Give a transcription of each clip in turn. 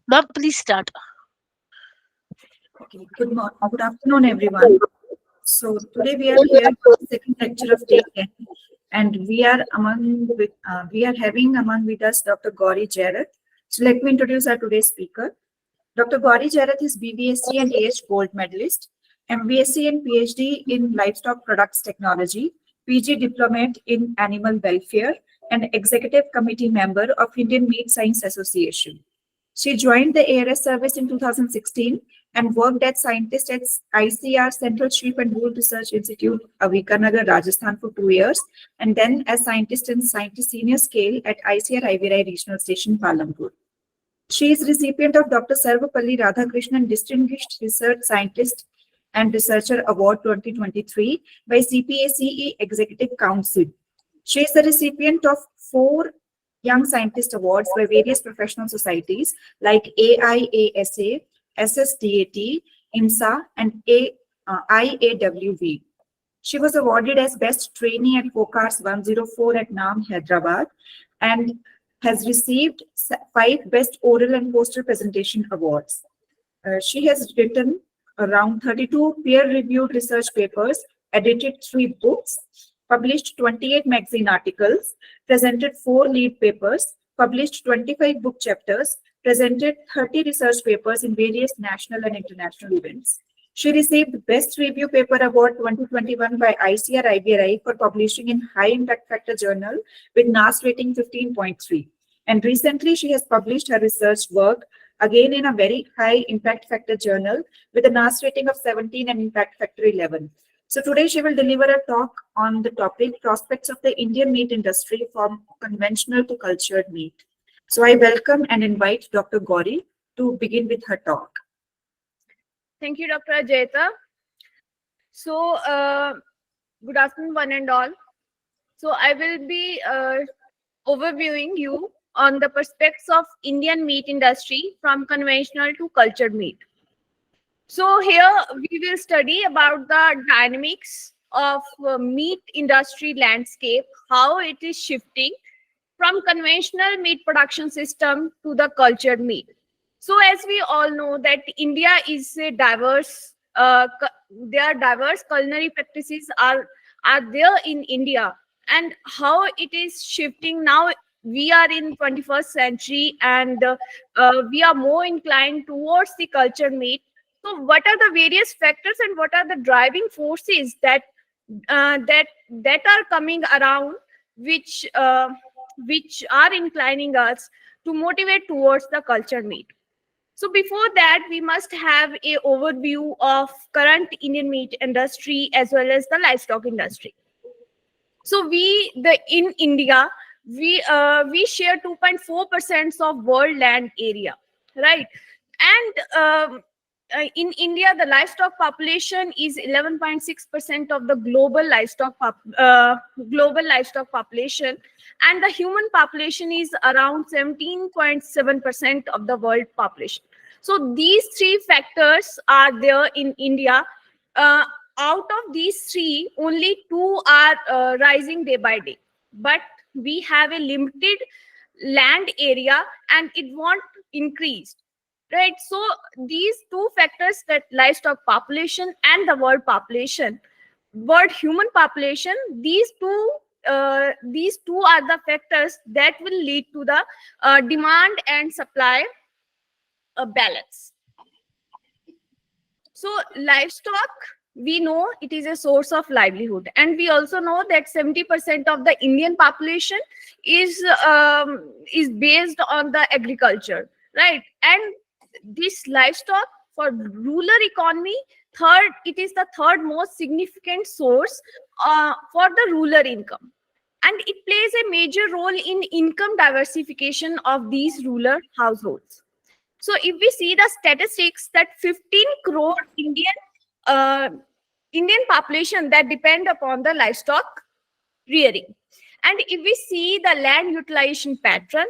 Ma'am, please start. Okay, good afternoon, everyone. So today we are here for the second lecture of day 10, and we are having among with us Dr. Gauri Jarrett. So let me introduce our today's speaker. Dr. Gauri Jarrett is BBSc and AH Gold Medalist, MBSc and PhD in Livestock Products Technology, PG Diplomat in Animal Welfare, and Executive Committee member of Indian Meat Science Association. She joined the ARS service in 2016 and worked as scientist at ICR Central Sheep and Wool Research Institute, Avikanagar, Rajasthan for 2 years, and then as scientist in scientist senior scale at ICR Ivy Regional Station, Palampur. She is recipient of Dr. Sarvapalli Radhakrishnan Distinguished Research Scientist and Researcher Award 2023 by CPACE Executive Council. She is the recipient of 4 Young Scientist Awards by various professional societies like AIASA, SSDAT, IMSA, and IAWV. She was awarded as Best Trainee at COCARS 104 at NAM, Hyderabad, and has received 5 Best Oral and Poster Presentation Awards. She has written around 32 peer-reviewed research papers, edited 3 books, published 28 magazine articles, presented 4 lead papers, published 25 book chapters, presented 30 research papers in various national and international events. She received Best Review Paper Award 2021 by ICR IBRI for publishing in High Impact Factor Journal with NAS rating 15.3. And recently, she has published her research work again in a very high impact factor journal with a NAS rating of 17 and impact factor 11. So today she will deliver a talk on the topic prospects of the Indian meat industry from conventional to cultured meat. So I welcome and invite Dr. Gauri to begin with her talk. Thank you, Dr. Ajayta. So, good afternoon, one and all. So, I will be overviewing you on the prospects of Indian meat industry from conventional to cultured meat. So, here we will study about the dynamics of meat industry landscape, how it is shifting from conventional meat production system to the cultured meat. So as we all know that India is a diverse, there are diverse culinary practices are there in India, and how it is shifting now. We are in 21st century, and we are more inclined towards the cultured meat. So what are the various factors and what are the driving forces that are coming around, which are inclining us to motivate towards the cultured meat? So before that, we must have a overview of current Indian meat industry as well as the livestock industry. So in India, we share 2.4% of world land area, right? And in India, the livestock population is 11.6% of the global livestock population, and the human population is around 17.7% of the world population. So these 3 factors are there in India. Out of these 3, only 2 are rising day by day, but we have a limited land area and it won't increase. Right, so these 2 factors, that livestock population and the world human population, these two are the factors that will lead to the demand and supply balance. So livestock, we know it is a source of livelihood, and we also know that 70% of the Indian population is based on the agriculture, right? And this livestock for rural economy, it is the third most significant source for the rural income, and it plays a major role in income diversification of these rural households. So if we see the statistics, that 15 crore uh, Indian population that depend upon the livestock rearing. And if we see the land utilization pattern,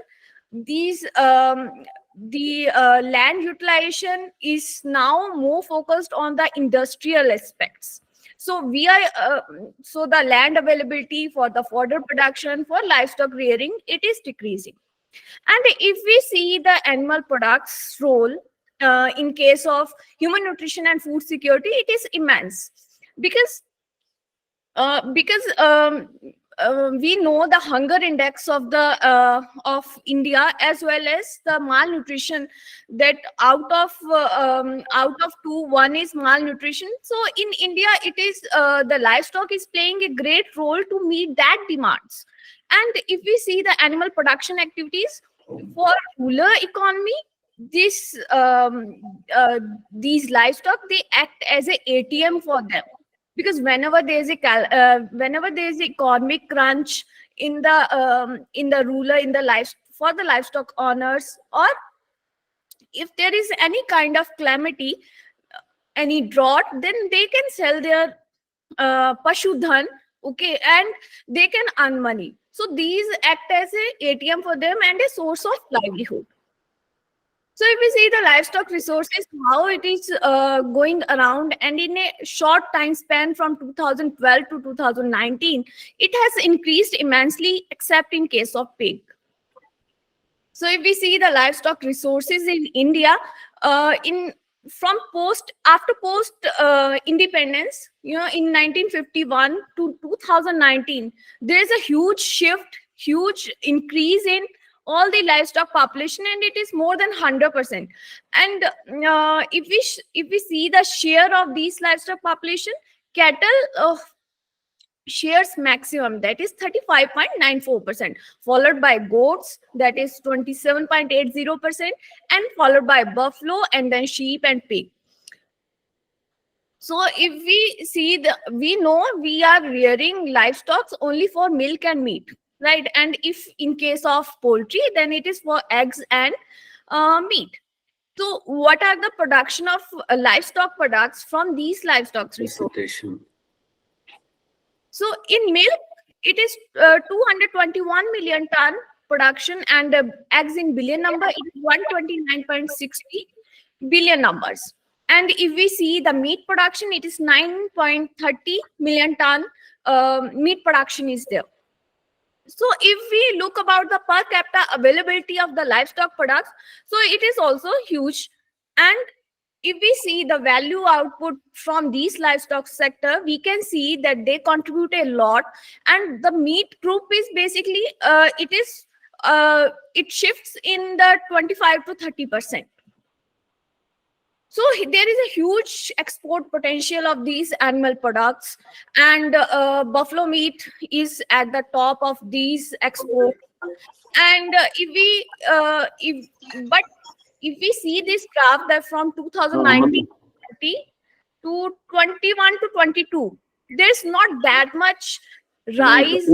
the land utilization is now more focused on the industrial aspects. So so the land availability for the fodder production for livestock rearing, it is decreasing. And if we see the animal products role in case of human nutrition and food security, it is immense, because we know the hunger index of the of India, as well as the malnutrition, that out of two, one is malnutrition. So in India, it is the livestock is playing a great role to meet that demands. And if we see the animal production activities for rural economy, this these livestock, they act as a ATM for them, because whenever there is a whenever there is economic crunch in the rural, in the life, for the livestock owners, or if there is any kind of calamity, any drought, then they can sell their pashudhan, okay, and they can earn money. So these act as a ATM for them and a source of livelihood. So if we see the livestock resources, how it is going around, and in a short time span from 2012 to 2019, it has increased immensely, except in case of pig. So if we see the livestock resources in India, in from post independence, in 1951 to 2019, there is a huge shift, huge increase in all the livestock population, and it is more than 100%. And if we see the share of these livestock population, cattle shares maximum, that is 35.94%, followed by goats, that is 27.80%, and followed by buffalo, and then sheep and pig. So if we see we know we are rearing livestock only for milk and meat, right? And if in case of poultry, then it is for eggs and meat. So what are the production of livestock products from these livestock resources? So in milk, it is 221 million ton production, and eggs in billion number, it is 129.60 billion numbers. And if we see the meat production, it is 9.30 million ton meat production is there. So if we look about the per capita availability of the livestock products, so it is also huge. And if we see the value output from these livestock sector, we can see that they contribute a lot. And the meat group is basically it shifts in the 25 to 30%. So there is a huge export potential of these animal products, and buffalo meat is at the top of these exports. And if we see this graph, that from 2019 to 21 to 22, there's not that much rise.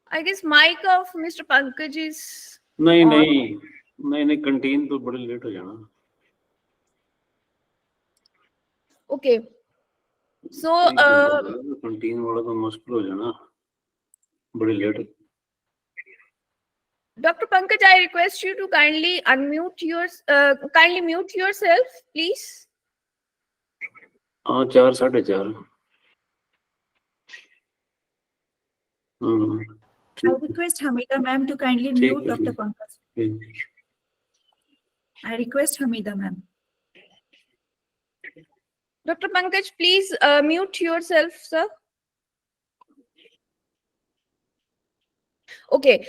I guess mic of Mr. Pankaj is नहीं canteen तो बड़े late हो जाना. Okay, so canteen वाला तो मुश्किल हो जाना, बड़े late. Dr. Pankaj, I request you to kindly mute yourself, please. 4 4:30. I request Hamida ma'am to kindly mute Dr. Pankaj. I request Hamida ma'am. Dr. Pankaj, please mute yourself, sir. Okay,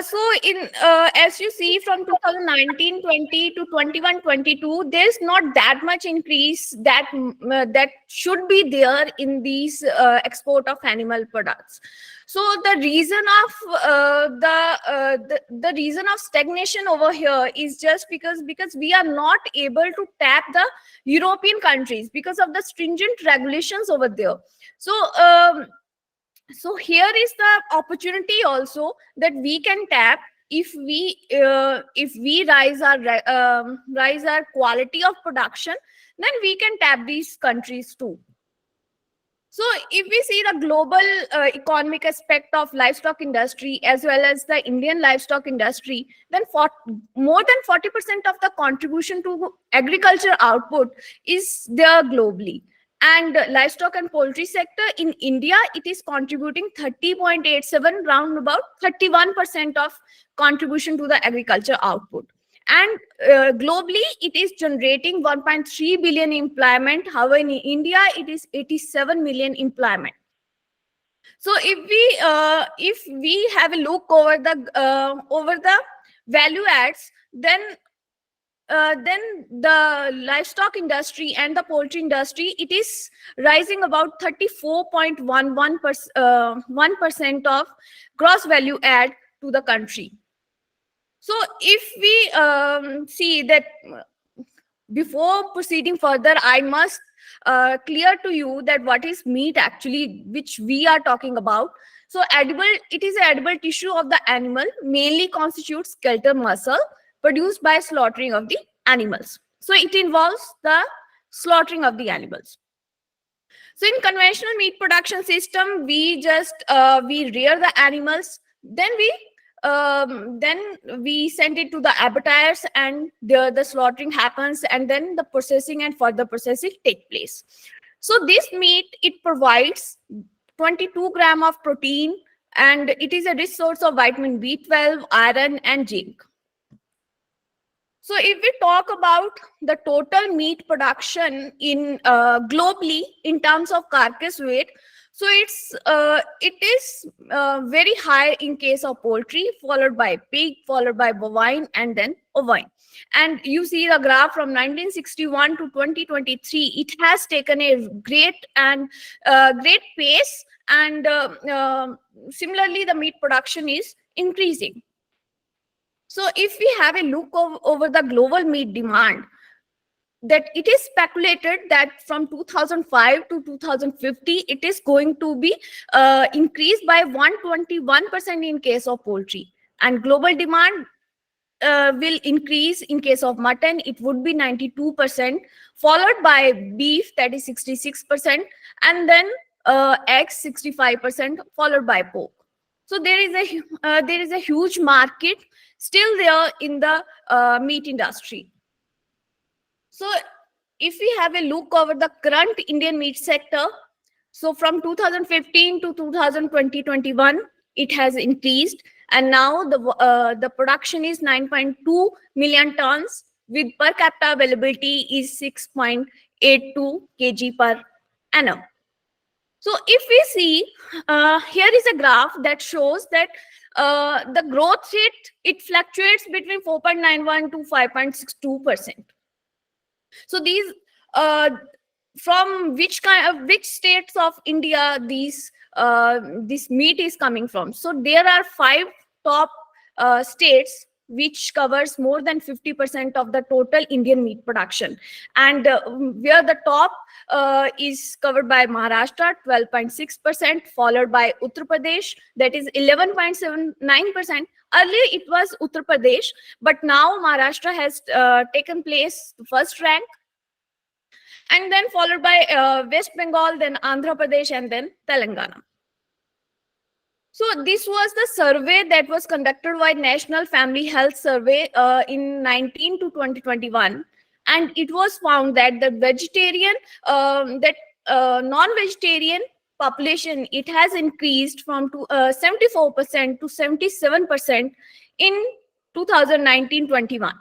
so in as you see, from 2019-20 to 21-22, there's not that much increase that that should be there in these export of animal products. So the reason of the reason of stagnation over here is just because we are not able to tap the European countries because of the stringent regulations over there. So here is the opportunity also that we can tap if we rise our quality of production, then we can tap these countries too. So if we see the global economic aspect of livestock industry as well as the Indian livestock industry, then more than 40% of the contribution to agriculture output is there globally. And livestock and poultry sector in India, it is contributing 30.87, round about 31% of contribution to the agriculture output. And globally, it is generating 1.3 billion employment. However, in India, it is 87 million employment. So if we have a look over the value adds, then the livestock industry and the poultry industry, it is rising about 34.11% of gross value add to the country. So if we see that, before proceeding further, I must clear to you that what is meat actually, which we are talking about. So it is an edible tissue of the animal, mainly constitutes skeletal muscle produced by slaughtering of the animals. So it involves the slaughtering of the animals. So in conventional meat production system, we just we rear the animals, then we send it to the abattoirs, and the slaughtering happens, and then the processing and further processing take place. So this meat, it provides 22 gram of protein, and it is a rich source of vitamin B12, iron, and zinc. So if we talk about the total meat production in globally in terms of carcass weight, so it is very high in case of poultry, followed by pig, followed by bovine, and then ovine. And you see the graph from 1961 to 2023, it has taken a great pace, and similarly the meat production is increasing. So if we have a look over the global meat demand, that it is speculated that from 2005 to 2050, it is going to be increased by 121% in case of poultry. And global demand will increase in case of mutton, it would be 92%, followed by beef, that is 66%, and then eggs 65%, followed by pork. So there is a huge market still there in the meat industry. So if we have a look over the current Indian meat sector, so from 2015 to 2020-21, it has increased, and now the production is 9.2 million tons, with per capita availability is 6.82 kg per annum. So if we see, here is a graph that shows that the growth rate, it fluctuates between 4.91 to 5.62%. So these from which states of India this meat is coming from. So there are 5 top states which covers more than 50% of the total Indian meat production, and where the top is covered by Maharashtra, 12.6%, followed by Uttar Pradesh, that is 11.79%. Earlier it was Uttar Pradesh, but now Maharashtra has taken place first rank, and then followed by West Bengal, then Andhra Pradesh, and then Telangana. So this was the survey that was conducted by National Family Health Survey in 19 to 2021, and it was found that the non-vegetarian population, it has increased from 74% to 77% in 2019-21.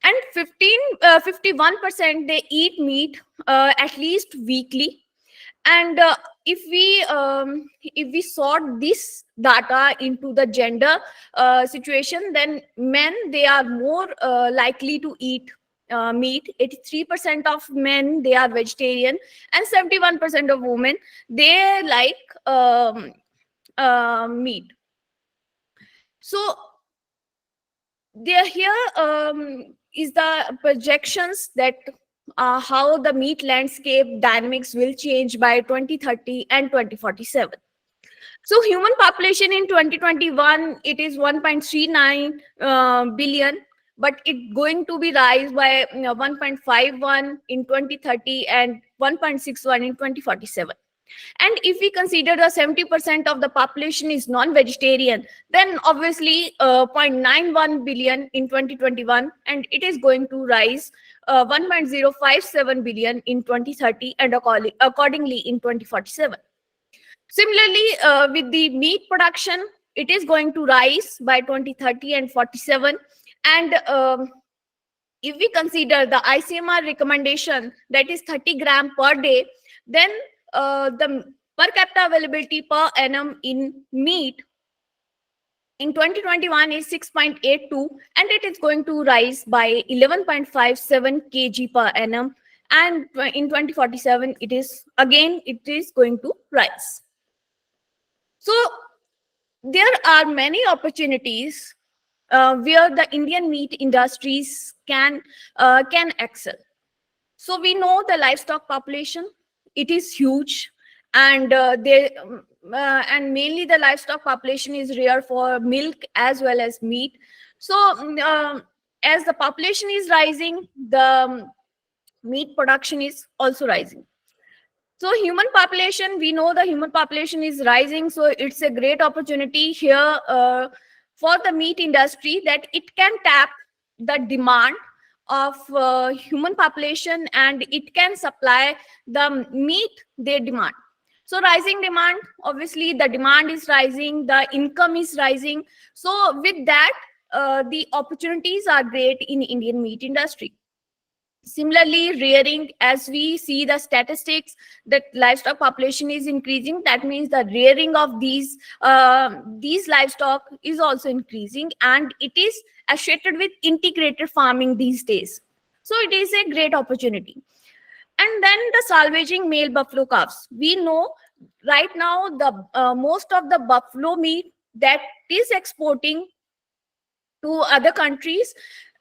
And 51% they eat meat at least weekly. And if we sort this data into the gender situation, then men, they are more likely to eat meat. 83% of men, they are vegetarian, and 71% of women, they like meat. So here is the projections that how the meat landscape dynamics will change by 2030 and 2047. So human population in 2021, it is 1.39 billion, but it going to be rise by 1.51 in 2030 and 1.61 in 2047. And if we consider the 70% of the population is non-vegetarian, then obviously 0.91 billion in 2021, and it is going to rise 1.057 billion in 2030, and accordingly in 2047. Similarly, with the meat production, it is going to rise by 2030 and 47. And if we consider the ICMR recommendation, that is 30 gram per day, then the per capita availability per annum in meat in 2021 is 6.82, and it is going to rise by 11.57 kg per annum. And in 2047, it is going to rise. So there are many opportunities where the Indian meat industries can excel. So we know the livestock population, it is huge, and and mainly the livestock population is rare for milk as well as meat. So as the population is rising, the meat production is also rising. So human population, we know the human population is rising, so it's a great opportunity here for the meat industry, that it can tap the demand of human population, and it can supply the meat they demand. So rising demand, obviously the demand is rising, the income is rising. So with that, the opportunities are great in Indian meat industry. Similarly, rearing, as we see the statistics that livestock population is increasing, that means the rearing of these livestock is also increasing, and it is associated with integrated farming these days. So it is a great opportunity. And then the salvaging male buffalo calves. We know right now the most of the buffalo meat that is exporting to other countries,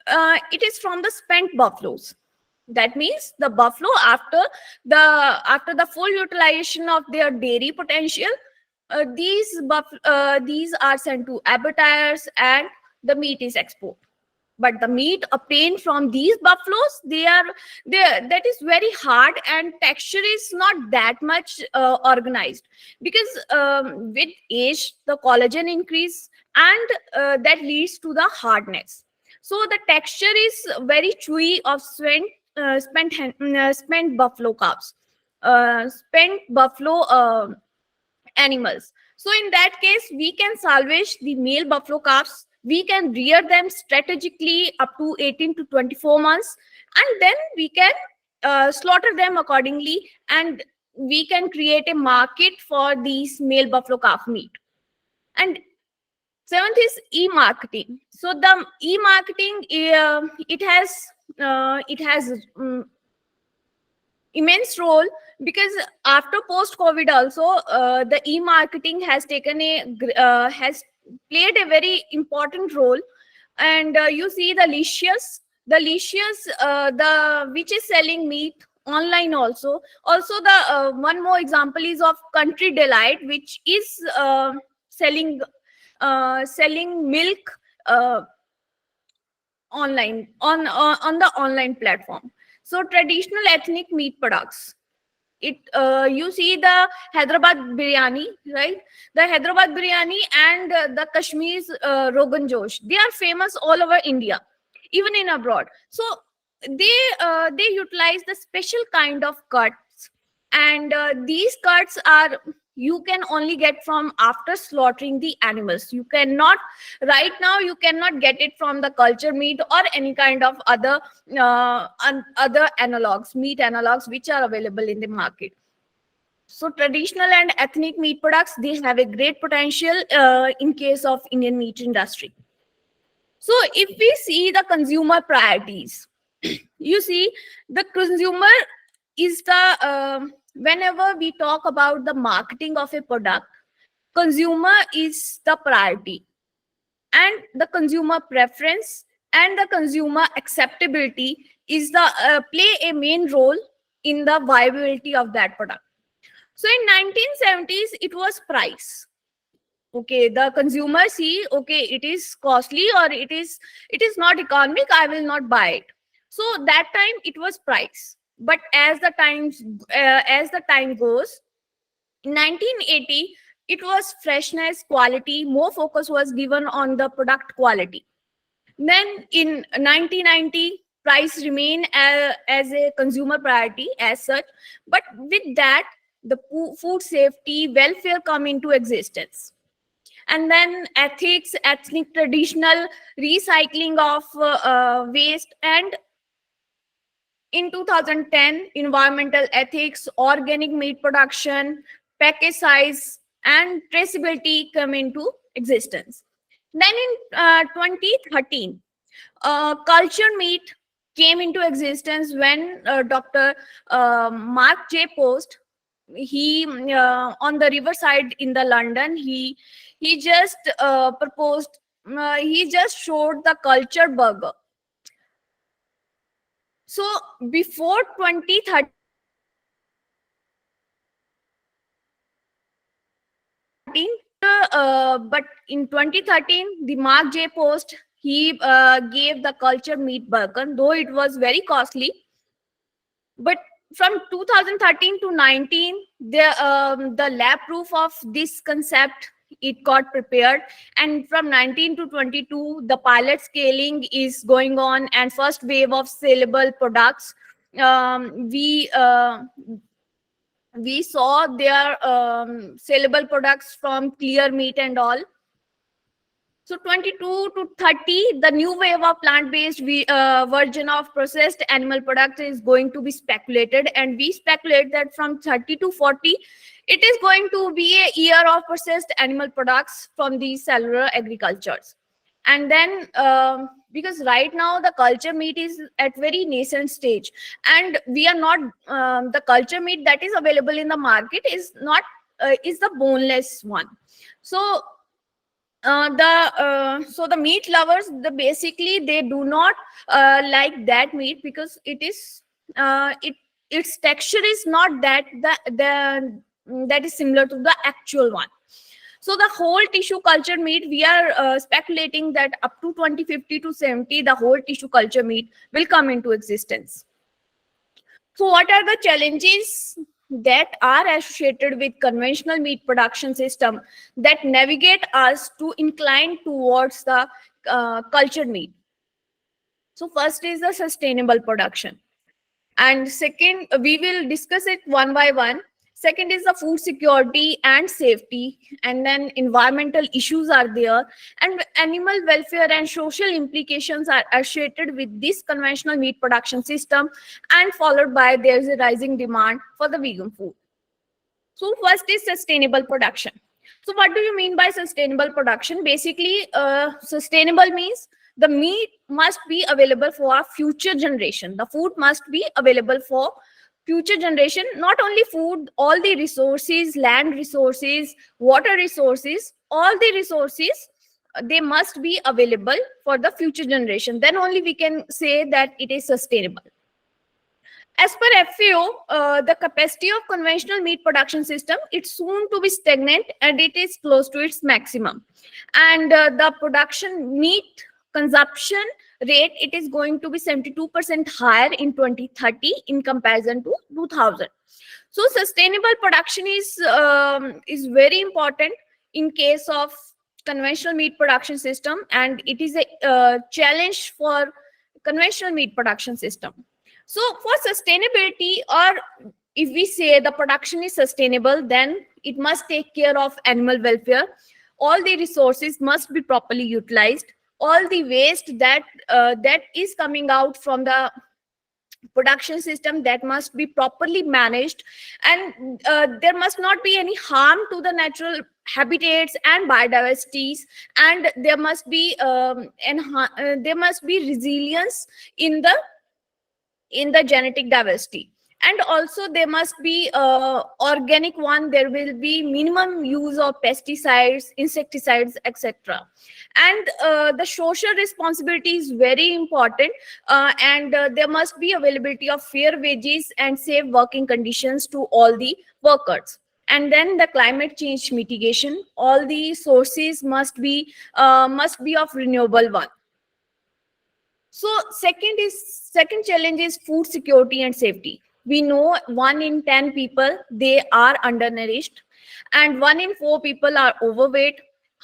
it is from the spent buffaloes. That means the buffalo, after the full utilization of their dairy potential, these are sent to abattoirs and the meat is exported. But the meat obtained from these buffaloes, that is very hard, and texture is not that much organized, because with age the collagen increase, and that leads to the hardness. So the texture is very chewy of spent buffalo calves, spent buffalo animals. So in that case, we can salvage the male buffalo calves. We can rear them strategically up to 18 to 24 months, and then we can slaughter them accordingly, and we can create a market for these male buffalo calf meat. And seventh is e-marketing. So the e-marketing, it has immense role, because after post COVID also, the e-marketing has has played a very important role. And you see the Licious, the which is selling meat online also. The one more example is of Country Delight, which is selling milk online on the online platform. So traditional ethnic meat products, you see the Hyderabad biryani, right? The Hyderabad biryani and the Kashmir's Rogan Josh, they are famous all over India, even in abroad. So they utilize the special kind of cuts, and these cuts are, you can only get from after slaughtering the animals. You cannot, right now you cannot get it from the culture meat or any kind of other other analogs, meat analogs, which are available in the market. So traditional and ethnic meat products, they have a great potential in case of Indian meat industry. So if we see the consumer priorities, you see the consumer is the whenever we talk about the marketing of a product, consumer is the priority, and the consumer preference and the consumer acceptability is the play a main role in the viability of that product. So in 1970s, it was price. Okay, the consumer see, okay, it is costly or it is not economic, I will not buy it. So that time it was price. But as the time goes, In 1980, it was freshness, quality, more focus was given on the product quality. Then in 1990, price remain as a consumer priority as such, but with that, the food safety, welfare come into existence. And then ethics, ethnic, traditional, recycling of waste, and in 2010, environmental ethics, organic meat production, package size, and traceability come into existence. Then in 2013, culture meat came into existence when Dr. Mark J. Post, he on the riverside in the London, he just proposed, he just showed the culture burger. So before 2013, but in 2013, the Mark J. Post, he gave the culture meat burger, though it was very costly. But from 2013 to 19, the lab proof of this concept, it got prepared, and from 19 to 22, the pilot scaling is going on, and first wave of saleable products. Um, we uh, we saw their saleable products from clear meat and all. So 22 to 30, the new wave of plant-based version of processed animal product is going to be speculated, and we speculate that from 30 to 40, it is going to be a year of processed animal products from these cellular agricultures. And then because right now the culture meat is at very nascent stage, and we are not the culture meat that is available in the market is not is the boneless one. So the meat lovers, basically they do not like that meat, because it is its texture is not that is similar to the actual one. So the whole tissue culture meat, we are speculating that up to 2050 to 70, the whole tissue culture meat will come into existence. So what are the challenges that are associated with conventional meat production system that navigate us to incline towards the cultured meat? So first is the sustainable production. And second, we will discuss it one by one. Second is the food security and safety, and then environmental issues are there, and animal welfare and social implications are associated with this conventional meat production system, and followed by there's a rising demand for the vegan food. So first is sustainable production. So what do you mean by sustainable production? Basically, sustainable means the meat must be available for our future generation. The food must be available for future generation. Not only food, all the resources, land resources, water resources, all the resources, they must be available for the future generation. Then only we can say that it is sustainable. As per FAO, the capacity of conventional meat production system, it's soon to be stagnant, and it is close to its maximum. And the production meat consumption rate, it is going to be 72% higher in 2030 in comparison to 2000. So sustainable production is very important in case of conventional meat production system, and it is a challenge for conventional meat production system. So for sustainability, or if we say the production is sustainable, then it must take care of animal welfare. All the resources must be properly utilized. All the waste that is coming out from the production system, that must be properly managed, and there must not be any harm to the natural habitats and biodiversities, and there must be there must be resilience in the genetic diversity, and also there must be organic one. There will be minimum use of pesticides, insecticides, etc. And the social responsibility is very important, and there must be availability of fair wages and safe working conditions to all the workers. And then the climate change mitigation, all the sources must be of renewable one. So second challenge is food security and safety. We know 1 in 10 people, they are undernourished, and 1 in 4 people are overweight.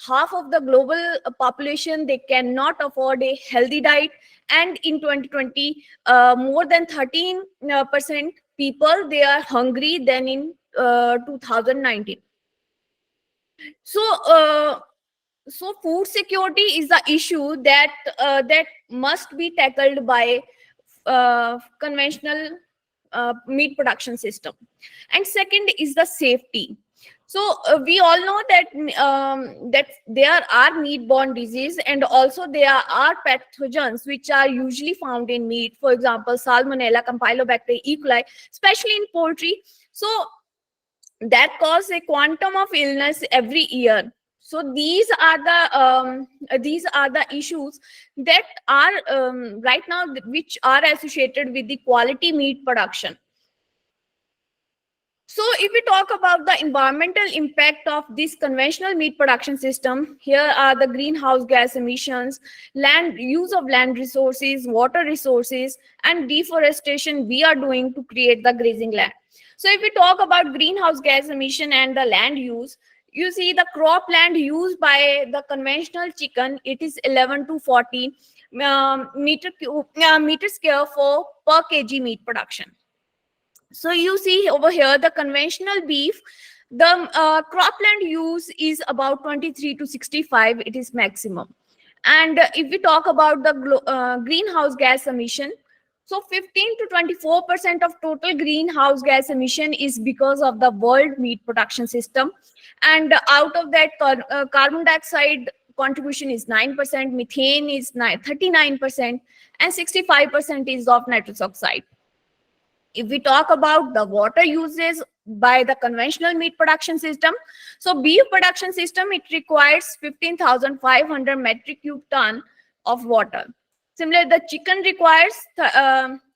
Half of the global population, they cannot afford a healthy diet, and in 2020 more than 13% people, they are hungry than in 2019. So so food security is the issue that that must be tackled by conventional meat production system. And second is the safety. So we all know that that there are meat-borne disease, and also there are pathogens which are usually found in meat. For example, Salmonella, Campylobacter, E. coli, especially in poultry. So that cause a quantum of illness every year. So these are the issues that are right now, which are associated with the quality meat production. So if we talk about the environmental impact of this conventional meat production system, here are the greenhouse gas emissions, land use of land resources, water resources, and deforestation we are doing to create the grazing land. So if we talk about greenhouse gas emission and the land use, you see the cropland used by the conventional chicken, it is 11 to 40 meter square for per kg meat production. So you see over here, the conventional beef, the cropland use is about 23 to 65, it is maximum. And if we talk about the greenhouse gas emission, so 15 to 24% of total greenhouse gas emission is because of the world meat production system. And out of that, carbon dioxide contribution is 9%, methane is 39%, and 65% is of nitrous oxide. If we talk about the water uses by the conventional meat production system, so beef production system, it requires 15,500 metric cube ton of water. Similarly, the chicken requires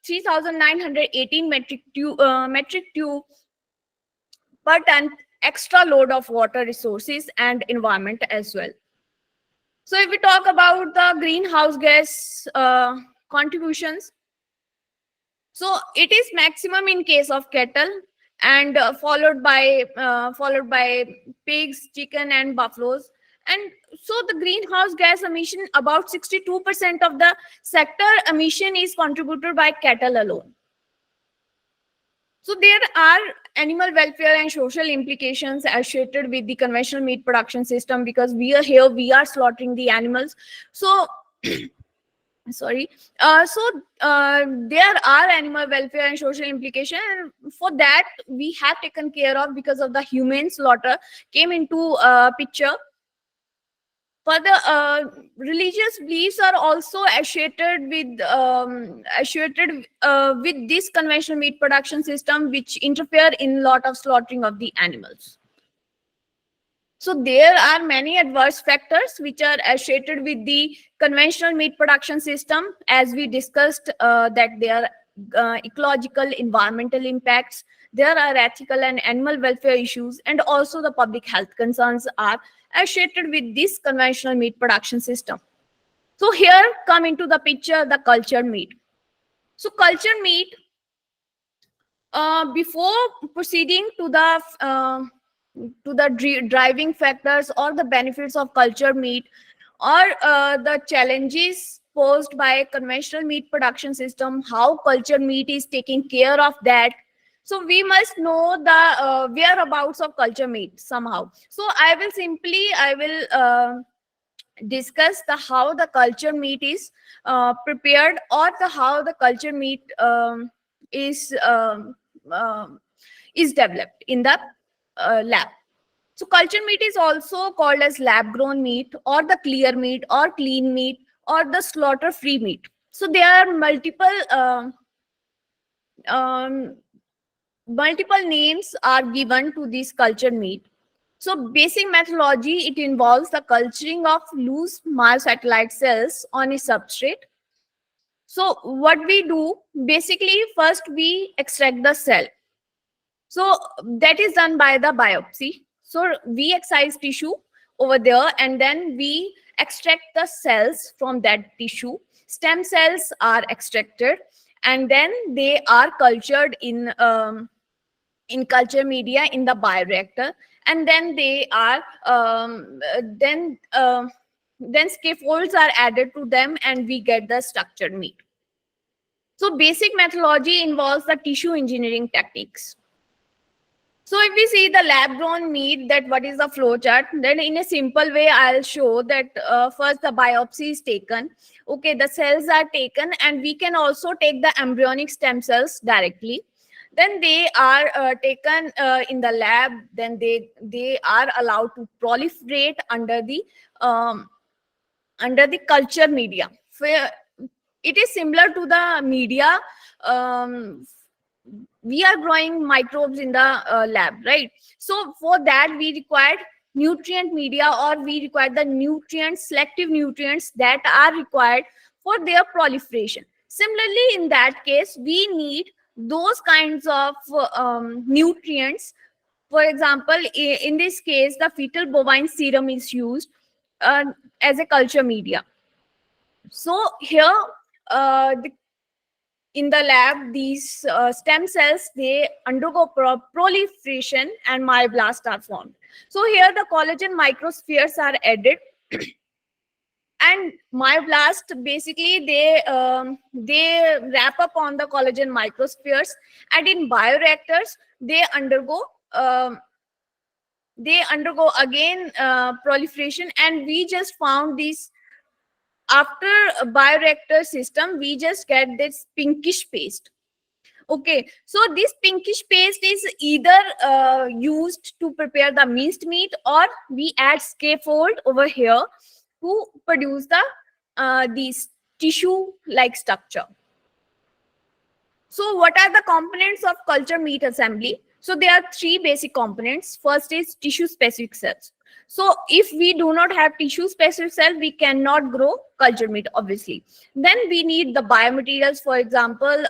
3,918 metric cube per ton extra load of water resources and environment as well. So if we talk about the greenhouse gas contributions, so it is maximum in case of cattle, and followed by pigs, chicken, and buffaloes. And so the greenhouse gas emission, about 62% of the sector emission is contributed by cattle alone. So there are animal welfare and social implications associated with the conventional meat production system, because we are slaughtering the animals. So sorry, there are animal welfare and social implications, and for that we have taken care of because of the humane slaughter came into picture. Further, religious beliefs are also associated with this conventional meat production system, which interfere in lot of slaughtering of the animals. So there are many adverse factors which are associated with the conventional meat production system, as we discussed, that there are ecological, environmental impacts, there are ethical and animal welfare issues, and also the public health concerns are associated with this conventional meat production system. So here come into the picture the cultured meat. So cultured meat, before proceeding to the driving factors or the benefits of cultured meat, or the challenges posed by conventional meat production system, how cultured meat is taking care of that. So we must know the whereabouts of cultured meat somehow. So I will discuss the how the cultured meat is prepared, or the how the cultured meat is developed in the lab. So cultured meat is also called as lab grown meat, or the clear meat, or clean meat, or the slaughter free meat. So there are multiple names are given to this cultured meat. So basic methodology, it involves the culturing of loose myosatellite cells on a substrate. So what we do, basically, first we extract the cell. So that is done by the biopsy. So we excise tissue over there, and then we extract the cells from that tissue. Stem cells are extracted, and then they are cultured in culture media in the bioreactor, and then they are then scaffolds are added to them, and we get the structured meat. So basic methodology involves the tissue engineering techniques. So if we see the lab grown meat, that what is the flow chart, then in a simple way, I'll show that first the biopsy is taken. Okay, the cells are taken, and we can also take the embryonic stem cells directly. Then they are taken in the lab. Then they are allowed to proliferate under the culture media. It is similar to the media. We are growing microbes in the lab, right? So for that we required nutrient media, or we require the nutrients, selective nutrients that are required for their proliferation. Similarly, in that case, we need those kinds of nutrients. For example, in this case, the fetal bovine serum is used as a culture media. So here, in the lab, these stem cells, they undergo proliferation, and myoblasts are formed. So here the collagen microspheres are added, and myoblasts basically they wrap up on the collagen microspheres, and in bioreactors they undergo again proliferation, and we just found this. After a bioreactor system, we just get this pinkish paste. Okay, so this pinkish paste is either used to prepare the minced meat, or we add scaffold over here to produce these tissue like structure. So what are the components of culture meat assembly? So there are three basic components. First is tissue specific cells. So if we do not have tissue specific cell, we cannot grow culture meat, obviously. Then we need the biomaterials. For example,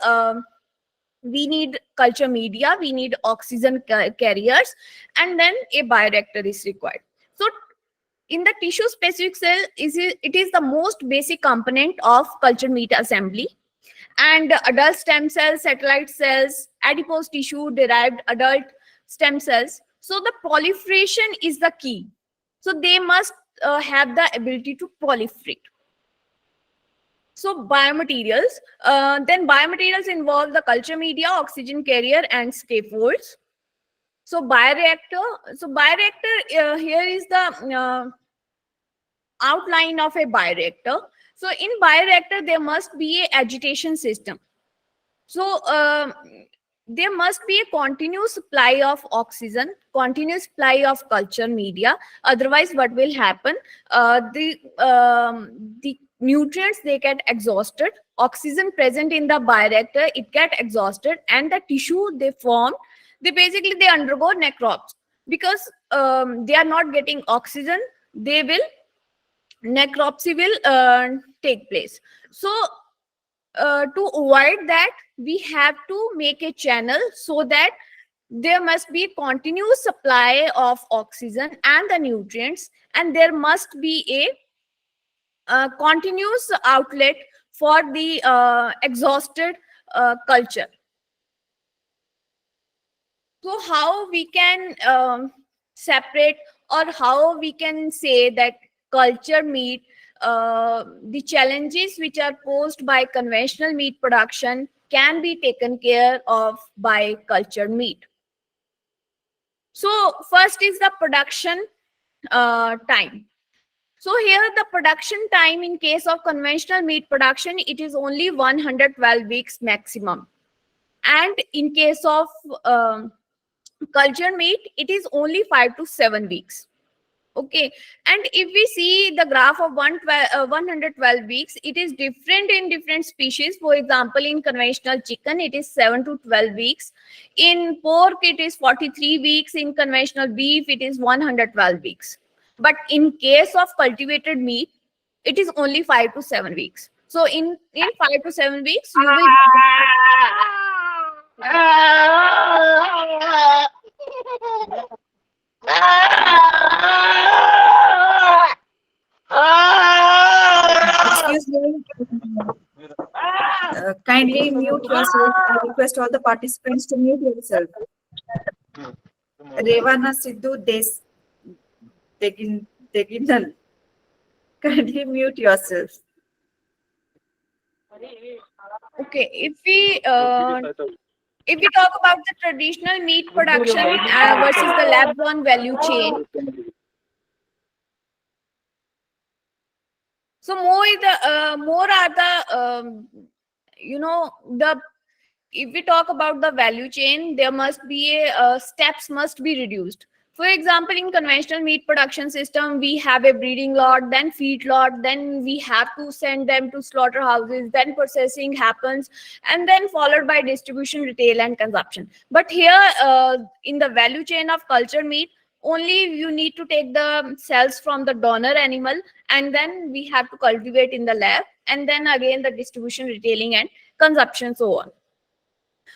we need culture media, we need oxygen carriers, and then a bioreactor is required. So in the tissue specific cell, it is the most basic component of culture meat assembly. And adult stem cells, satellite cells, adipose tissue derived adult stem cells. So the proliferation is the key. So they must have the ability to proliferate. So biomaterials, then biomaterials involve the culture media, oxygen carrier, and scaffolds. So bioreactor, here is the outline of a bioreactor. So in bioreactor, there must be a agitation system. So there must be a continuous supply of oxygen, continuous supply of culture media. Otherwise, what will happen? The nutrients, they get exhausted. Oxygen present in the bioreactor, it get exhausted, and the tissue they form, they undergo necropsy, because they are not getting oxygen. Necropsy will take place. So to avoid that, we have to make a channel so that there must be continuous supply of oxygen and the nutrients, and there must be a continuous outlet for the exhausted culture. So how we can separate, or how we can say that culture meat, the challenges which are posed by conventional meat production can be taken care of by culture meat. So first is the production time. So here the production time in case of conventional meat production, it is only 112 weeks maximum. And in case of culture meat, it is only 5 to 7 weeks. Okay, and if we see the graph of 112 weeks, it is different in different species. For example, in conventional chicken, it is 7 to 12 weeks. In pork, it is 43 weeks. In conventional beef, it is 112 weeks. But in case of cultivated meat, it is only 5 to 7 weeks. So in 5 to 7 weeks, you will Excuse me. Kindly mute yourself. I request all the participants to mute yourself. Revana Sidhu Deginal. Kindly mute yourself. Okay, if we talk about the traditional meat production versus the lab-grown value chain, so more are the the if we talk about the value chain, there must be steps must be reduced. For example, in conventional meat production system, we have a breeding lot, then feed lot, then we have to send them to slaughterhouses, then processing happens, and then followed by distribution, retail, and consumption. But here, in the value chain of cultured meat, only you need to take the cells from the donor animal, and then we have to cultivate in the lab, and then again the distribution, retailing, and consumption, so on.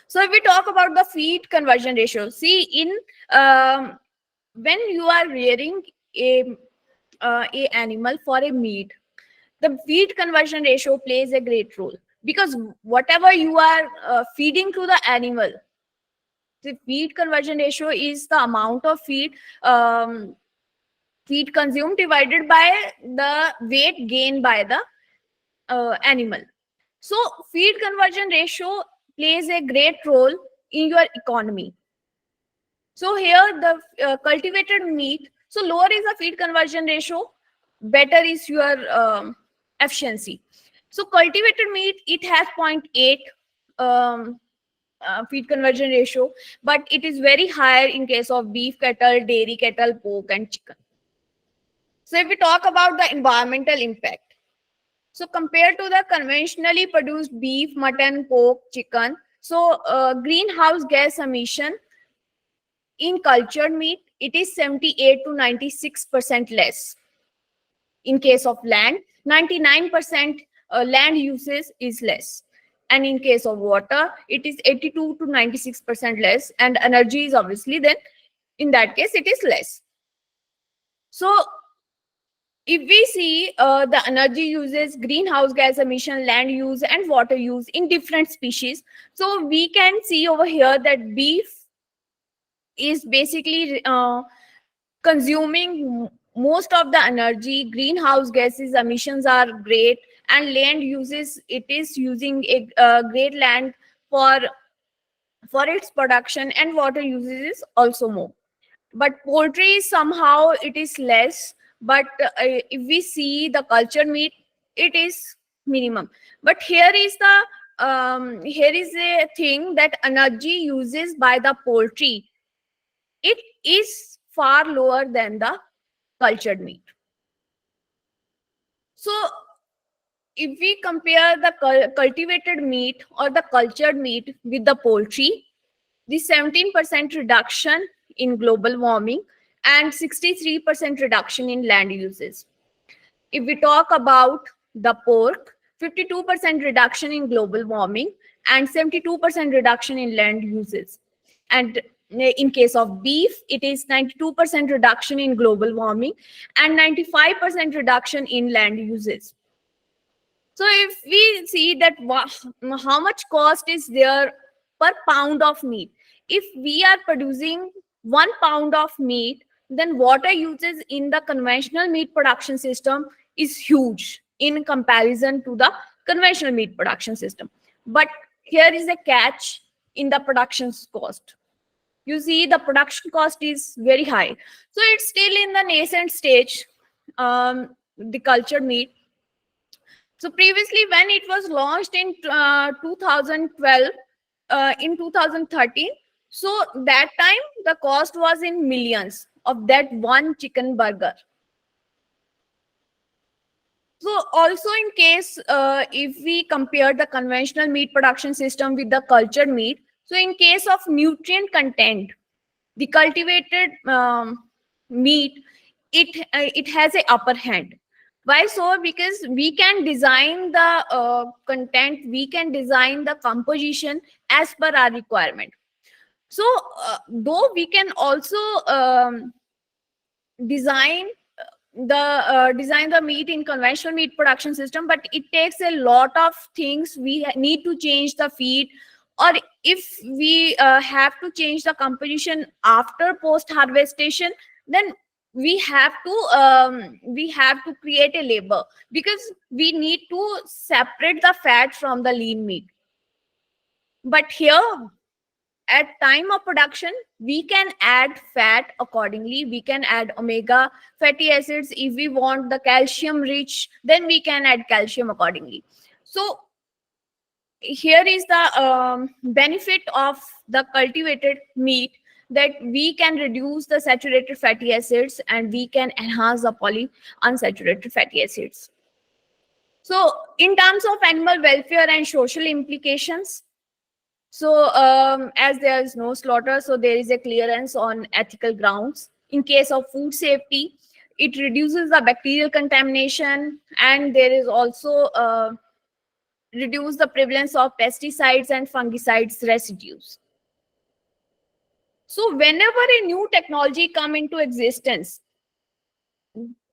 So if we talk about the feed conversion ratio, see in when you are rearing a animal for a meat, the feed conversion ratio plays a great role, because whatever you are feeding to the animal, the feed conversion ratio is the amount of feed consumed divided by the weight gained by the animal. So feed conversion ratio plays a great role in your economy. So here the cultivated meat, so lower is the feed conversion ratio, better is your efficiency. So cultivated meat, it has 0.8 feed conversion ratio, but it is very higher in case of beef cattle, dairy cattle, pork, and chicken. So if we talk about the environmental impact, so compared to the conventionally produced beef, mutton, pork, chicken, so greenhouse gas emission in cultured meat, it is 78 to 96% less. In case of land, 99% land uses is less. And in case of water, it is 82 to 96% less. And energy is obviously then, in that case, it is less. So if we see the energy uses, greenhouse gas emission, land use, and water use in different species, so we can see over here that beef is basically consuming most of the energy, greenhouse gases emissions are great, and land uses, it is using a great land for its production, and water uses is also more. But poultry, somehow it is less, but if we see the cultured meat, it is minimum. But here is a thing that energy uses by the poultry, it is far lower than the cultured meat. So if we compare the cultivated meat or the cultured meat with the poultry, the 17% reduction in global warming and 63% reduction in land uses. If we talk about the pork, 52% reduction in global warming and 72% reduction in land uses. And in case of beef, it is 92% reduction in global warming and 95% reduction in land uses. So if we see that how much cost is there per pound of meat, if we are producing 1 pound of meat, then water uses in the conventional meat production system is huge in comparison to the conventional meat production system. But here is a catch in the production cost. You see the production cost is very high. So it's still in the nascent stage, the cultured meat. So previously, when it was launched in 2012, in 2013, so that time the cost was in millions of that one chicken burger. So also in case, if we compare the conventional meat production system with the cultured meat, so in case of nutrient content, the cultivated meat, it has a upper hand. Why so? Because we can design the content, we can design the composition as per our requirement. So though we can also design the meat in conventional meat production system, but it takes a lot of things. We need to change the feed, or if we have to change the composition after post harvestation, then we have to create a label, because we need to separate the fat from the lean meat. But here, at time of production, we can add fat accordingly. We can add omega fatty acids. If we want the calcium rich, then we can add calcium accordingly. So here is the benefit of the cultivated meat, that we can reduce the saturated fatty acids and we can enhance the polyunsaturated fatty acids. So in terms of animal welfare and social implications, so as there is no slaughter, so there is a clearance on ethical grounds. In case of food safety, it reduces the bacterial contamination, and there is also reduce the prevalence of pesticides and fungicides residues. So whenever a new technology come into existence,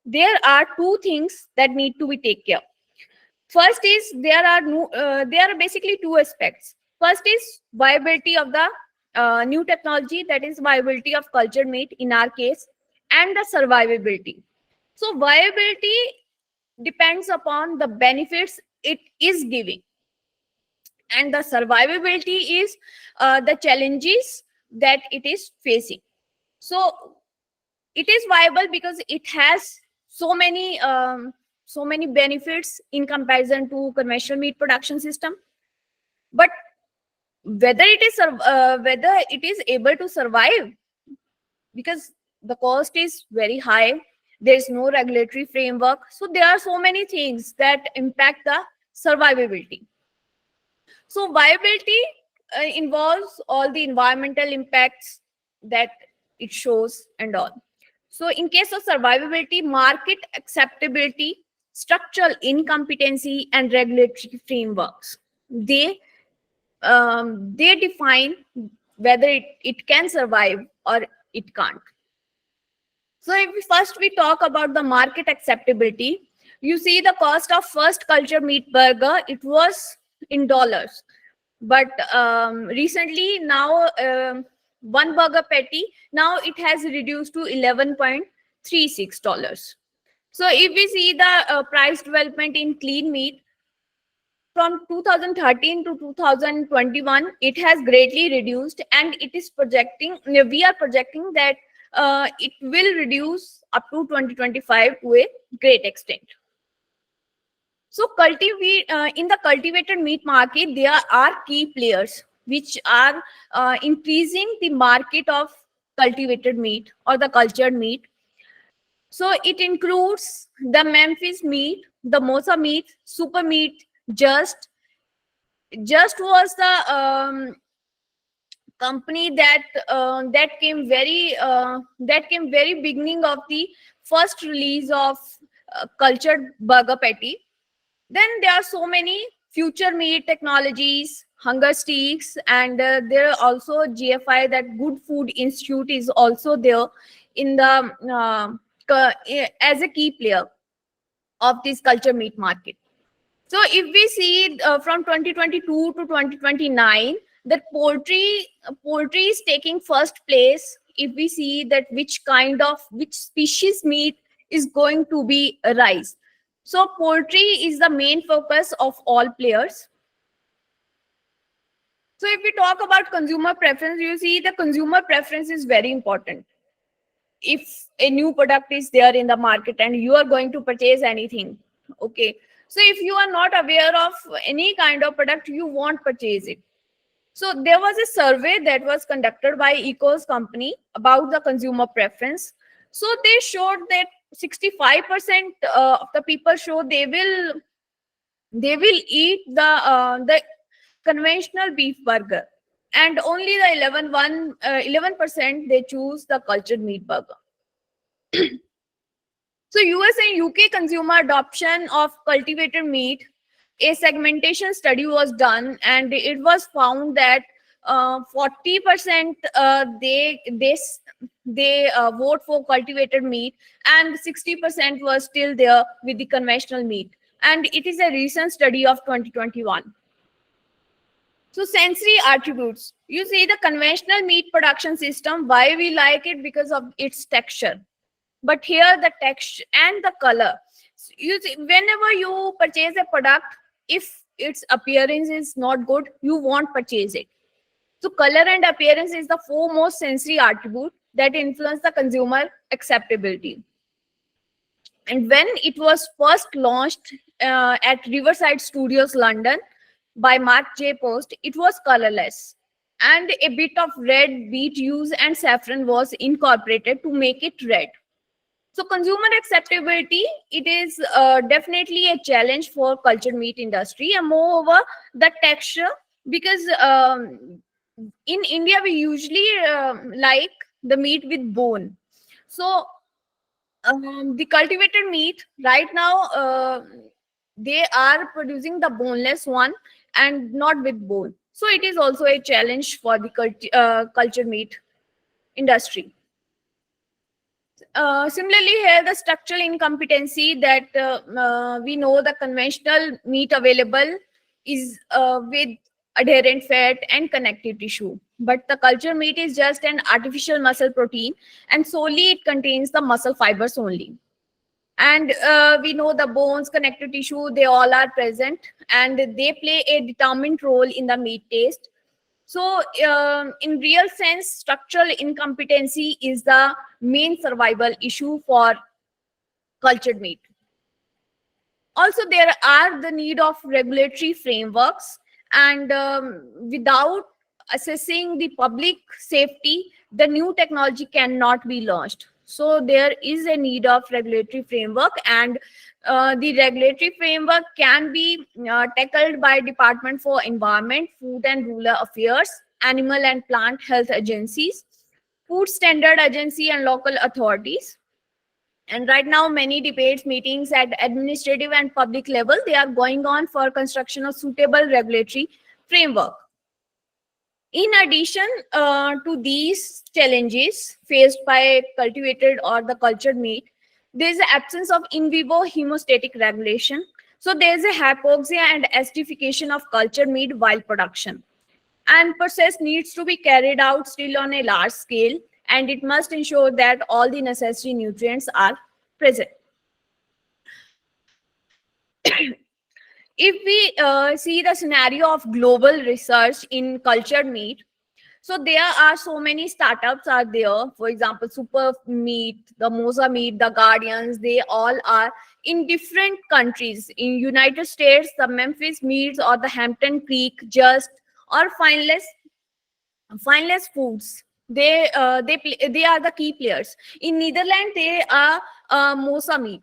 there are two things that need to be taken care. First is there are basically two aspects. First is viability of the new technology, that is viability of cultured meat in our case, and the survivability. So viability depends upon the benefits it is giving, and the survivability is the challenges that it is facing. So it is viable because it has so many benefits in comparison to conventional meat production system. But whether it is able to survive, because the cost is very high, there is no regulatory framework, so there are so many things that impact the survivability. So viability involves all the environmental impacts that it shows and all. So in case of survivability, market acceptability, structural incompetency, and regulatory frameworks, they define whether it can survive or it can't. So if we talk about the market acceptability, you see the cost of first culture meat burger, it was in dollars. But recently now, one burger patty, now it has reduced to $11.36. So if we see the price development in clean meat, from 2013 to 2021, it has greatly reduced, and we are projecting that it will reduce up to 2025 to a great extent. So in the cultivated meat market, there are key players which are increasing the market of cultivated meat or the cultured meat. So it includes the Memphis meat, the Mosa meat, Super Meat, Just was the company that came very beginning of the first release of cultured burger patty. Then there are so many future meat technologies, hunger sticks, and there are also GFI, that Good Food Institute, is also there in the as a key player of this culture meat market. So if we see from 2022 to 2029, that poultry is taking first place. If we see that which species meat is going to be raised. So poultry is the main focus of all players. So if we talk about consumer preference, you see the consumer preference is very important. If a new product is there in the market and you are going to purchase anything, okay. So if you are not aware of any kind of product, you won't purchase it. So there was a survey that was conducted by Ecos company about the consumer preference. So they showed that 65% of the people show they will eat the conventional beef burger, and only the 11% they choose the cultured meat burger. So US and UK consumer adoption of cultivated meat, a segmentation study was done, and it was found that 40% they vote for cultivated meat, and 60% was still there with the conventional meat. And it is a recent study of 2021. So sensory attributes. You see the conventional meat production system, why we like it? Because of its texture. But here the texture and the color. You see, whenever you purchase a product, if its appearance is not good, you won't purchase it. So color and appearance is the foremost sensory attribute that influence the consumer acceptability. And when it was first launched at Riverside Studios, London, by Mark J. Post, it was colorless. And a bit of red beet juice and saffron was incorporated to make it red. So consumer acceptability, it is definitely a challenge for cultured meat industry, and moreover, the texture, because in India we usually like the meat with bone. So the cultivated meat right now, they are producing the boneless one and not with bone. So it is also a challenge for the cultured meat industry. Similarly, here the structural incompetency that we know the conventional meat available is with adherent fat and connective tissue, but the culture meat is just an artificial muscle protein, and solely it contains the muscle fibers only. And we know the bones, connective tissue, they all are present, and they play a determined role in the meat taste. So, in real sense, structural incompetency is the main survival issue for cultured meat. Also, there are the need of regulatory frameworks, and without assessing the public safety, the new technology cannot be launched. So there is a need of regulatory framework, and the regulatory framework can be tackled by Department for Environment, Food and Rural Affairs, Animal and Plant Health Agencies, Food Standard Agency, and local authorities. And right now, many debates, meetings at administrative and public level, they are going on for construction of suitable regulatory framework. In addition to these challenges faced by cultivated or the cultured meat, there is an absence of in vivo hemostatic regulation. So there is a hypoxia and acidification of cultured meat while production. And process needs to be carried out still on a large scale, and it must ensure that all the necessary nutrients are present. If we see the scenario of global research in cultured meat, so there are so many startups are there. For example, Super Meat, the Moza Meat, the Guardians, they all are in different countries. In United States, the Memphis Meats or the Hampton Creek Just or Fineless Foods. They are the key players. In Netherlands, they are Moza Meat.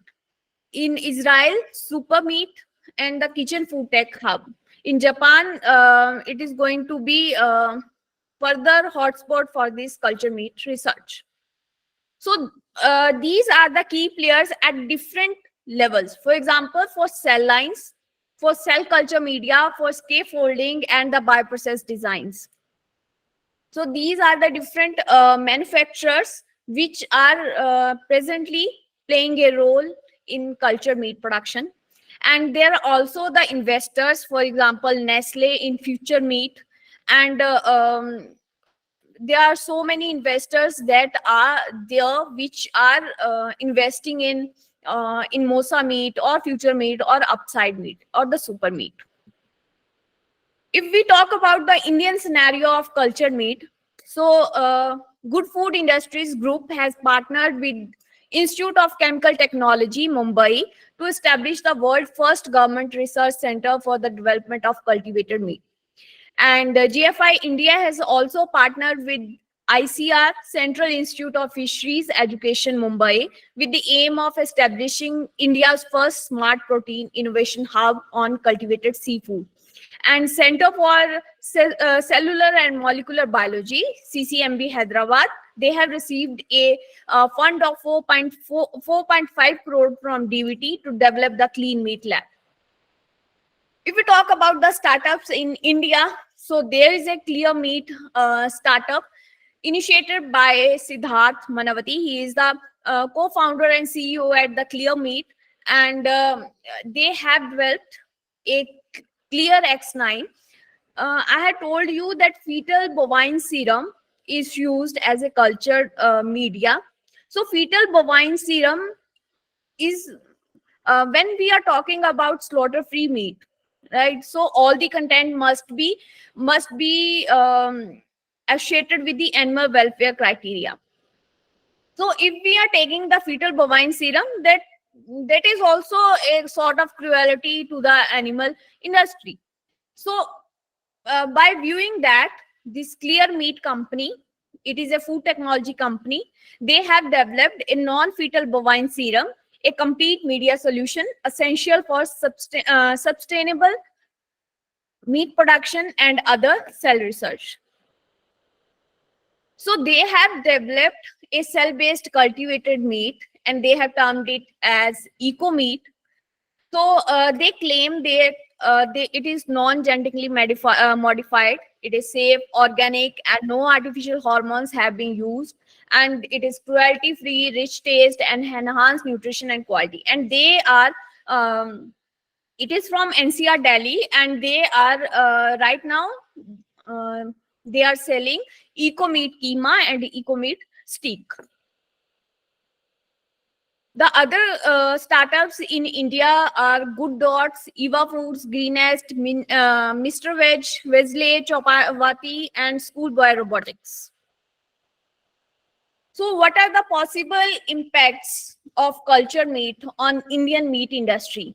In Israel, Super Meat and the Kitchen Food Tech Hub. In Japan, it is going to be further hotspot for this culture meat research. So these are the key players at different levels. For example, for cell lines, for cell culture media, for scaffolding, and the bioprocess designs. So these are the different manufacturers which are presently playing a role in culture meat production. And there are also the investors, for example, Nestle in Future Meat. And there are so many investors that are there which are investing in Mosa Meat or Future Meat or Upside Meat or the Super Meat. If we talk about the Indian scenario of cultured meat, so Good Food Industries Group has partnered with Institute of Chemical Technology, Mumbai, to establish the world's first government research center for the development of cultivated meat. And GFI India has also partnered with ICR, Central Institute of Fisheries Education, Mumbai, with the aim of establishing India's first smart protein innovation hub on cultivated seafood. And Center for Cellular and Molecular Biology, CCMB Hyderabad, they have received a fund of 4.5 crore from DVT to develop the Clean Meat Lab. If we talk about the startups in India, so there is a Clear Meat startup initiated by Siddharth Manavati. He is the co-founder and CEO at the Clear Meat, and they have developed a Clear X9. I had told you that fetal bovine serum is used as a cultured media. So fetal bovine serum is when we are talking about slaughter-free meat, right? So all the content must be associated with the animal welfare criteria. So if we are taking the fetal bovine serum, that is also a sort of cruelty to the animal industry. So by viewing that, this Clear Meat company, it is a food technology company, they have developed a non-fetal bovine serum, a complete media solution essential for sustainable meat production and other cell research. So they have developed a cell-based cultivated meat, and they have termed it as eco meat. So they claim it is non-genetically modified. It is safe, organic, and no artificial hormones have been used. And it is cruelty-free, rich taste, and enhanced nutrition and quality. And they are, it is from NCR Delhi, and they are right now uh, they are selling eco meat keema and eco meat steak. The other startups in India are Good Dots, Eva Foods, Greenest, Mr. Veg, Wesley, Chopawati, and Schoolboy Robotics. So what are the possible impacts of cultured meat on Indian meat industry?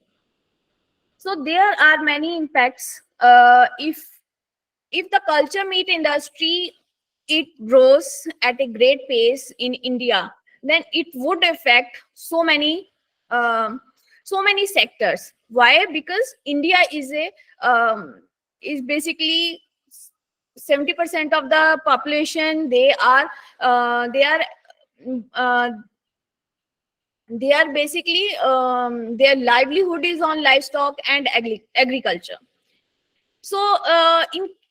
So there are many impacts. If the culture meat industry, it grows at a great pace in India, then it would affect um, so many sectors. Why? Because India is basically 70% of the population. Uh, they are basically their livelihood is on livestock and agriculture. So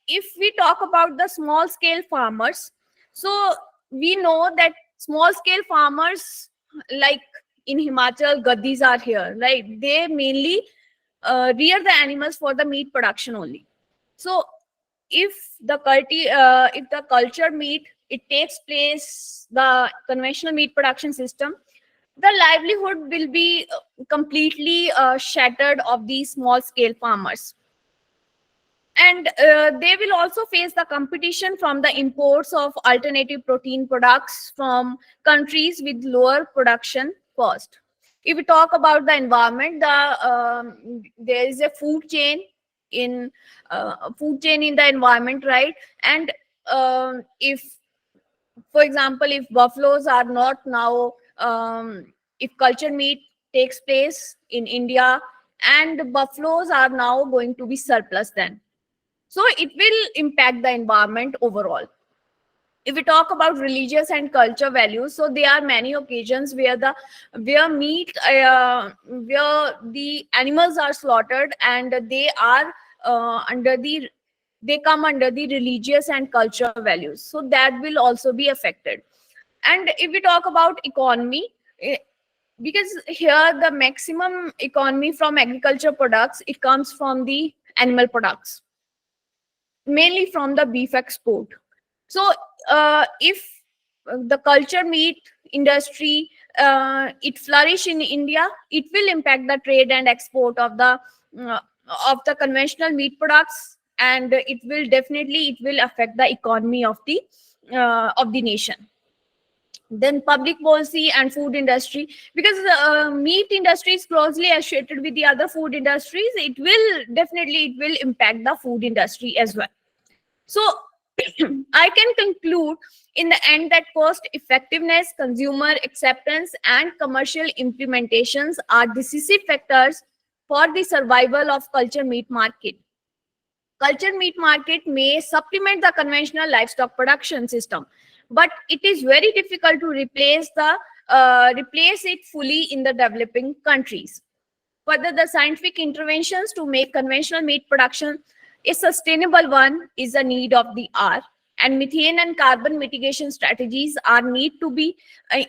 if we talk about the small scale farmers, so we know that small scale farmers, like in Himachal, Gaddis are here, right? They mainly rear the animals for the meat production only. So if if the cultured meat, it takes place, the conventional meat production system, the livelihood will be completely shattered of these small scale farmers. And they will also face the competition from the imports of alternative protein products from countries with lower production cost. If we talk about the environment, there is a food chain in the environment, right? And if, for example, if buffaloes are not now, if cultured meat takes place in India, and buffaloes are now going to be surplus, then so it will impact the environment overall. If we talk about religious and culture values, so there are many occasions where where the animals are slaughtered, and they are they come under the religious and culture values, so that will also be affected. And if we talk about economy, because here the maximum economy from agriculture products, it comes from the animal products, mainly from the beef export. So if the culture meat industry, it flourish in India, it will impact the trade and export uh, of the conventional meat products, and it will affect the economy of the nation. Then public policy and food industry, because meat industry is closely associated with the other food industries, it will impact the food industry as well. So I can conclude in the end that cost effectiveness, consumer acceptance, and commercial implementations are decisive factors for the survival of culture meat market. Culture meat market may supplement the conventional livestock production system, but it is very difficult to replace it fully in the developing countries. Further, the scientific interventions to make conventional meat production a sustainable one is a need of the hour, and methane and carbon mitigation strategies are need to be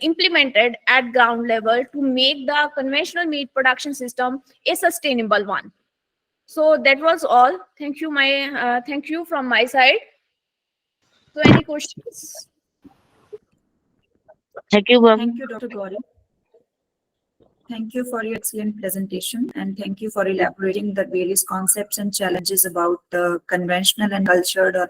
implemented at ground level to make the conventional meat production system a sustainable one. So that was all. Thank you from my side. So any questions? Thank you, ma'am. Thank you, Dr. Gauri. Thank you for your excellent presentation, and thank you for elaborating the various concepts and challenges about the conventional and cultured or